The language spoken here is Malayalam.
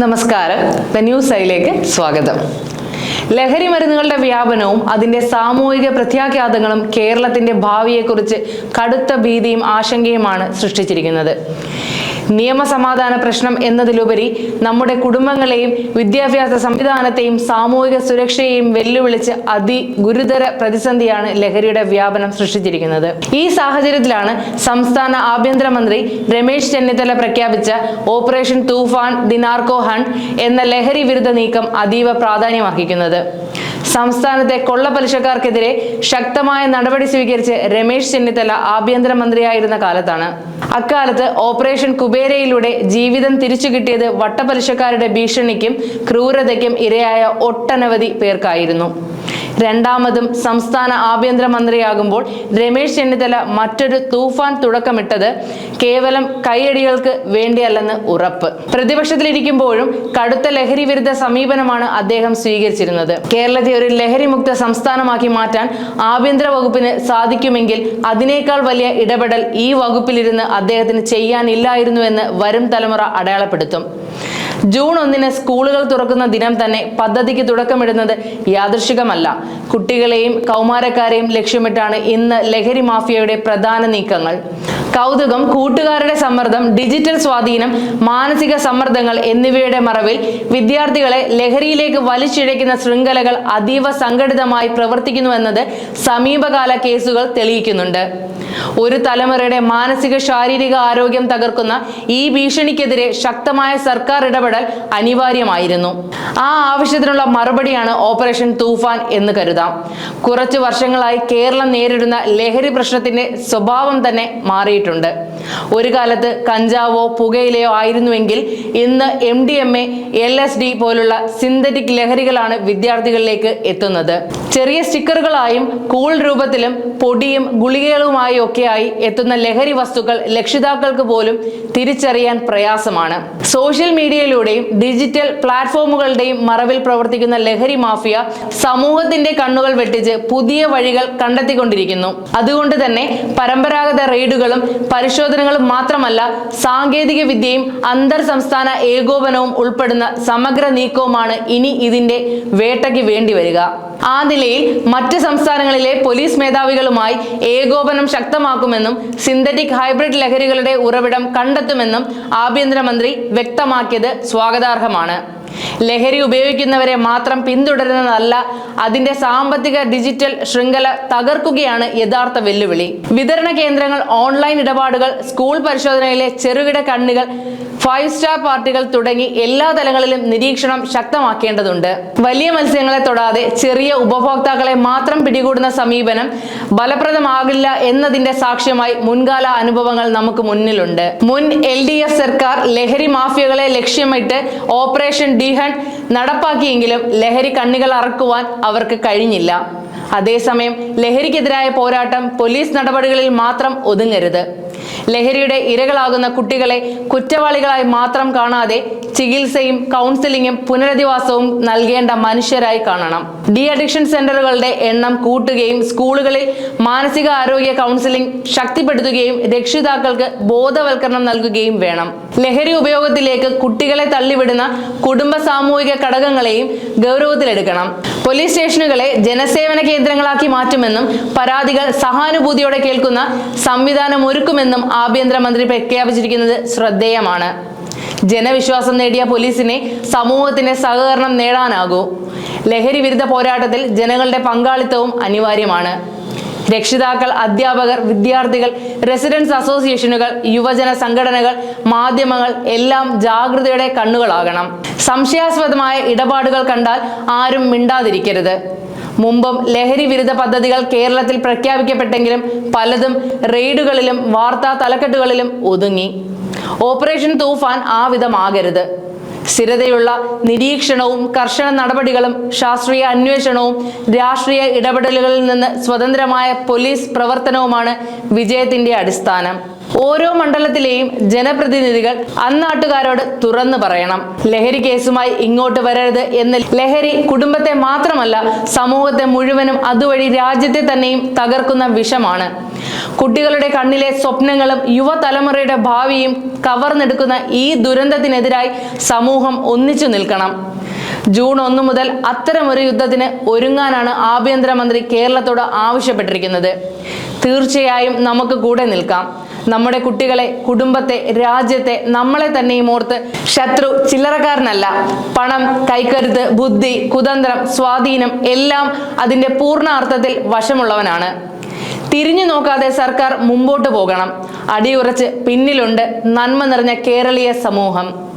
നമസ്കാരം, ദ ന്യൂസ് ഐയിലേക്ക് സ്വാഗതം. ലഹരി മരുന്നുകളുടെ വ്യാപനവും അതിന്റെ സാമൂഹിക പ്രത്യാഘാതങ്ങളും കേരളത്തിന്റെ ഭാവിയെക്കുറിച്ച് കടുത്ത ഭീതിയും ആശങ്കയുമാണ് സൃഷ്ടിച്ചിരിക്കുന്നത്. നിയമസമാധാന പ്രശ്നം എന്നതിലുപരി നമ്മുടെ കുടുംബങ്ങളെയും വിദ്യാഭ്യാസ സംവിധാനത്തെയും സാമൂഹിക സുരക്ഷയെയും വെല്ലുവിളിച്ച് അതിഗുരുതര പ്രതിസന്ധിയാണ് ലഹരിയുടെ വ്യാപനം സൃഷ്ടിച്ചിരിക്കുന്നത്. ഈ സാഹചര്യത്തിലാണ് സംസ്ഥാന ആഭ്യന്തരമന്ത്രി രമേശ് ചെന്നിത്തല പ്രഖ്യാപിച്ച operation Toofan the narco hunt എന്ന ലഹരി വിരുദ്ധ നീക്കം അതീവ പ്രാധാന്യമർഹിക്കുന്നത്. സംസ്ഥാനത്തെ കൊള്ളപ്പലിശക്കാർക്കെതിരെ ശക്തമായ നടപടി സ്വീകരിച്ച് രമേശ് ചെന്നിത്തല ആഭ്യന്തരമന്ത്രിയായിരുന്ന കാലത്താണ്. അക്കാലത്ത് ഓപ്പറേഷൻ കുബേരയിലൂടെ ജീവിതം തിരിച്ചു കിട്ടിയത് വട്ടപ്പലിശക്കാരുടെ ഭീഷണിക്കും ക്രൂരതയ്ക്കും ഇരയായ ഒട്ടനവധി പേർക്കായിരുന്നു. രണ്ടാമതും സംസ്ഥാന ആഭ്യന്തരമന്ത്രിയാകുമ്പോൾ രമേശ് ചെന്നിത്തല മറ്റൊരു തൂഫാൻ തുടക്കമിട്ടത് കേവലം കൈയടികൾക്ക് വേണ്ടിയല്ലെന്ന് ഉറപ്പ്. പ്രതിപക്ഷത്തിലിരിക്കുമ്പോഴും കടുത്ത ലഹരി വിരുദ്ധ സമീപനമാണ് അദ്ദേഹം സ്വീകരിച്ചിരുന്നത്. കേരളത്തെ ഒരു ലഹരിമുക്ത സംസ്ഥാനമാക്കി മാറ്റാൻ ആഭ്യന്തര വകുപ്പിന് സാധിക്കുമെങ്കിൽ അതിനേക്കാൾ വലിയ ഇടപെടൽ ഈ വകുപ്പിലിരുന്ന് അദ്ദേഹത്തിന് ചെയ്യാനില്ലായിരുന്നുവെന്ന് വരും തലമുറ അടയാളപ്പെടുത്തും. ജൂൺ 1 സ്കൂളുകൾ തുറക്കുന്ന ദിനം തന്നെ പദ്ധതിക്ക് തുടക്കമിടുന്നത് യാദൃശികമല്ല. കുട്ടികളെയും കൗമാരക്കാരെയും ലക്ഷ്യമിട്ടാണ് ഇന്ന് ലഹരി മാഫിയയുടെ പ്രധാന നീക്കങ്ങൾ. കൗതുകം, കൂട്ടുകാരുടെ സമ്മർദ്ദം, ഡിജിറ്റൽ സ്വാധീനം, മാനസിക സമ്മർദ്ദങ്ങൾ എന്നിവയുടെ മറവിൽ വിദ്യാർത്ഥികളെ ലഹരിയിലേക്ക് വലിച്ചിഴയ്ക്കുന്ന ശൃംഖലകൾ അതീവ സംഘടിതമായി പ്രവർത്തിക്കുന്നുവെന്നത് സമീപകാല കേസുകൾ തെളിയിക്കുന്നുണ്ട്. ഒരു തലമുറയുടെ മാനസിക ശാരീരിക ആരോഗ്യം തകർക്കുന്ന ഈ ഭീഷണിക്കെതിരെ ശക്തമായ സർക്കാർ ഇടപെടൽ അനിവാര്യമായിരുന്നു. ആ ആവശ്യത്തിനുള്ള മറുപടിയാണ് ഓപ്പറേഷൻ തൂഫാൻ എന്ന് കരുതാം. കുറച്ചു വർഷങ്ങളായി കേരളം നേരിടുന്ന ലഹരി പ്രശ്നത്തിന്റെ സ്വഭാവം തന്നെ മാറിയിട്ടുണ്ട്. ഒരു കാലത്ത് കഞ്ചാവോ പുകയിലയോ ആയിരുന്നുവെങ്കിൽ ഇന്ന് MDMA, LSD പോലുള്ള സിന്തറ്റിക് ലഹരികളാണ് വിദ്യാർത്ഥികളിലേക്ക് എത്തുന്നത്. ചെറിയ സ്റ്റിക്കറുകളായും കൂൾ രൂപത്തിലും പൊടിയും ഗുളികകളുമായി ഒക്കെയായി എത്തുന്ന ലഹരി വസ്തുക്കൾ രക്ഷിതാക്കൾക്ക് പോലും തിരിച്ചറിയാൻ പ്രയാസമാണ്. സോഷ്യൽ മീഡിയയിലൂടെയും ഡിജിറ്റൽ പ്ലാറ്റ്ഫോമുകളുടെയും മറവിൽ പ്രവർത്തിക്കുന്ന ലഹരി മാഫിയ സമൂഹത്തിന്റെ കണ്ണുകൾ വെട്ടിച്ച് പുതിയ വഴികൾ കണ്ടെത്തിക്കൊണ്ടിരിക്കുന്നു. അതുകൊണ്ട് തന്നെ പരമ്പരാഗത റെയ്ഡുകളും പരിശോധനകളും മാത്രമല്ല, സാങ്കേതിക വിദ്യയും അന്തർ സംസ്ഥാന ഏകോപനവും ഉൾപ്പെടുന്ന സമഗ്ര നീക്കവുമാണ് ഇനി ഇതിന്റെ വേട്ടയ്ക്ക് വേണ്ടി വരിക. ആ നിലയിൽ മറ്റ് സംസ്ഥാനങ്ങളിലെ പോലീസ് മേധാവികളുമായി ഏകോപനം ശക്തമാക്കുമെന്നും സിന്തറ്റിക് ഹൈബ്രിഡ് ലഹരികളുടെ ഉറവിടം കണ്ടെത്തുമെന്നും ആഭ്യന്തരമന്ത്രി വ്യക്തമാക്കിയത് സ്വാഗതാർഹമാണ്. ലഹരി ഉപയോഗിക്കുന്നവരെ മാത്രം പിന്തുടരുന്നതല്ല, അതിന്റെ സാമ്പത്തിക ഡിജിറ്റൽ ശൃംഖല തകർക്കുകയാണ് യഥാർത്ഥ വെല്ലുവിളി. വിതരണ കേന്ദ്രങ്ങൾ, ഓൺലൈൻ ഇടപാടുകൾ, സ്കൂൾ പരിശോധനയിലെ ചെറുകിട കണ്ണികൾ, 5 സ്റ്റാർ പാർട്ടികൾ തുടങ്ങി എല്ലാ തലങ്ങളിലും നിരീക്ഷണം ശക്തമാക്കേണ്ടതുണ്ട്. വലിയ മത്സ്യങ്ങളെ തൊടാതെ ചെറിയ ഉപഭോക്താക്കളെ മാത്രം പിടികൂടുന്ന സമീപനം ഫലപ്രദമാകില്ല എന്നതിന്റെ സാക്ഷ്യമായി മുൻകാല അനുഭവങ്ങൾ നമുക്ക് മുന്നിലുണ്ട്. മുൻ LDF സർക്കാർ ലഹരി മാഫിയകളെ ലക്ഷ്യമിട്ട് ഓപ്പറേഷൻ ഡി ഹണ്ട് നടപ്പാക്കിയെങ്കിലും ലഹരി കണ്ണികൾ അറക്കുവാൻ അവർക്ക് കഴിഞ്ഞില്ല. അതേസമയം ലഹരിക്കെതിരായ പോരാട്ടം പോലീസ് നടപടികളിൽ മാത്രം ഒതുങ്ങരുത്. ലഹരിയുടെ ഇരകളാകുന്ന കുട്ടികളെ കുറ്റവാളികളായി മാത്രം കാണാതെ ചികിത്സയും കൗൺസിലിംഗും പുനരധിവാസവും നൽകേണ്ട മനുഷ്യരായി കാണണം. ഡി അഡിക്ഷൻ സെന്ററുകളുടെ എണ്ണം കൂട്ടുകയും സ്കൂളുകളിൽ മാനസിക ആരോഗ്യ കൗൺസിലിംഗ് ശക്തിപ്പെടുത്തുകയും രക്ഷിതാക്കൾക്ക് ബോധവൽക്കരണം നൽകുകയും വേണം. ലഹരി ഉപയോഗത്തിലേക്ക് കുട്ടികളെ തള്ളിവിടുന്ന കുടുംബ സാമൂഹിക ഘടകങ്ങളെയും ഗൗരവത്തിലെടുക്കണം. പോലീസ് സ്റ്റേഷനുകളെ ജനസേവന കേന്ദ്രങ്ങളാക്കി മാറ്റുമെന്നും പരാതികൾ സഹാനുഭൂതിയോടെ കേൾക്കുന്ന സംവിധാനം ഒരുക്കുമെന്നും ആഭ്യന്തരമന്ത്രി പ്രഖ്യാപിച്ചിരിക്കുന്നത് ശ്രദ്ധേയമാണ്. ജനവിശ്വാസം നേടിയ പോലീസിനെ സമൂഹത്തിന്റെ സഹകരണം നേടാനാകൂ. ലഹരി വിരുദ്ധ പോരാട്ടത്തിൽ ജനങ്ങളുടെ പങ്കാളിത്തവും അനിവാര്യമാണ്. രക്ഷിതാക്കൾ, അധ്യാപകർ, വിദ്യാർത്ഥികൾ, റെസിഡൻസ് അസോസിയേഷനുകൾ, യുവജന സംഘടനകൾ, മാധ്യമങ്ങൾ എല്ലാം ജാഗ്രതയുടെ കണ്ണുകളാകണം. സംശയാസ്പദമായ ഇടപാടുകൾ കണ്ടാൽ ആരും മിണ്ടാതിരിക്കരുത്. മുമ്പും ലഹരി വിരുദ്ധ പദ്ധതികൾ കേരളത്തിൽ പ്രഖ്യാപിക്കപ്പെട്ടെങ്കിലും പലതും റെയ്ഡുകളിലും വാർത്താ തലക്കെട്ടുകളിലും ഒതുങ്ങി. ഓപ്പറേഷൻ തൂഫാൻ ആ വിധമാകരുത്. സ്ഥിരതയുള്ള നിരീക്ഷണവും കർശന നടപടികളും ശാസ്ത്രീയ അന്വേഷണവും രാഷ്ട്രീയ ഇടപെടലുകളിൽ നിന്ന് സ്വതന്ത്രമായ പോലീസ് പ്രവർത്തനവുമാണ് വിജയത്തിന്റെ അടിസ്ഥാനം. ഓരോ മണ്ഡലത്തിലെയും ജനപ്രതിനിധികൾ അന്നാട്ടുകാരോട് തുറന്നു പറയണം. ലഹരി കേസുമായി ഇങ്ങോട്ട് വരരുത് എന്ന്. ലഹരി കുടുംബത്തെ മാത്രമല്ല, സമൂഹത്തെ മുഴുവനും, അതുവഴി രാജ്യത്തെ തന്നെയും തകർക്കുന്ന വിഷമാണ്. കുട്ടികളുടെ കണ്ണിലെ സ്വപ്നങ്ങളും യുവതലമുറയുടെ ഭാവിയും കവർന്നെടുക്കുന്ന ഈ ദുരന്തത്തിനെതിരായി സമൂഹം ഒന്നിച്ചു നിൽക്കണം. ജൂൺ 1 മുതൽ അത്തരമൊരു യുദ്ധത്തിന് ഒരുങ്ങാനാണ് ആഭ്യന്തരമന്ത്രി കേരളത്തോട് ആവശ്യപ്പെട്ടിരിക്കുന്നത്. തീർച്ചയായും നമുക്ക് കൂടെ നിൽക്കാം. നമ്മുടെ കുട്ടികളെ, കുടുംബത്തെ, രാജ്യത്തെ, നമ്മളെ തന്നെയും ഓർത്ത്. ശത്രു ചില്ലറക്കാരനല്ല. പണം, കൈക്കരുത്ത്, ബുദ്ധി, കുതന്ത്രം, സ്വാധീനം എല്ലാം അതിന്റെ പൂർണ്ണ അർത്ഥത്തിൽ വശമുള്ളവനാണ്. തിരിഞ്ഞു നോക്കാതെ സർക്കാർ മുമ്പോട്ട് പോകണം. അടിയുറച്ച് പിന്നിലുണ്ട് നന്മ നിറഞ്ഞ കേരളീയ സമൂഹം.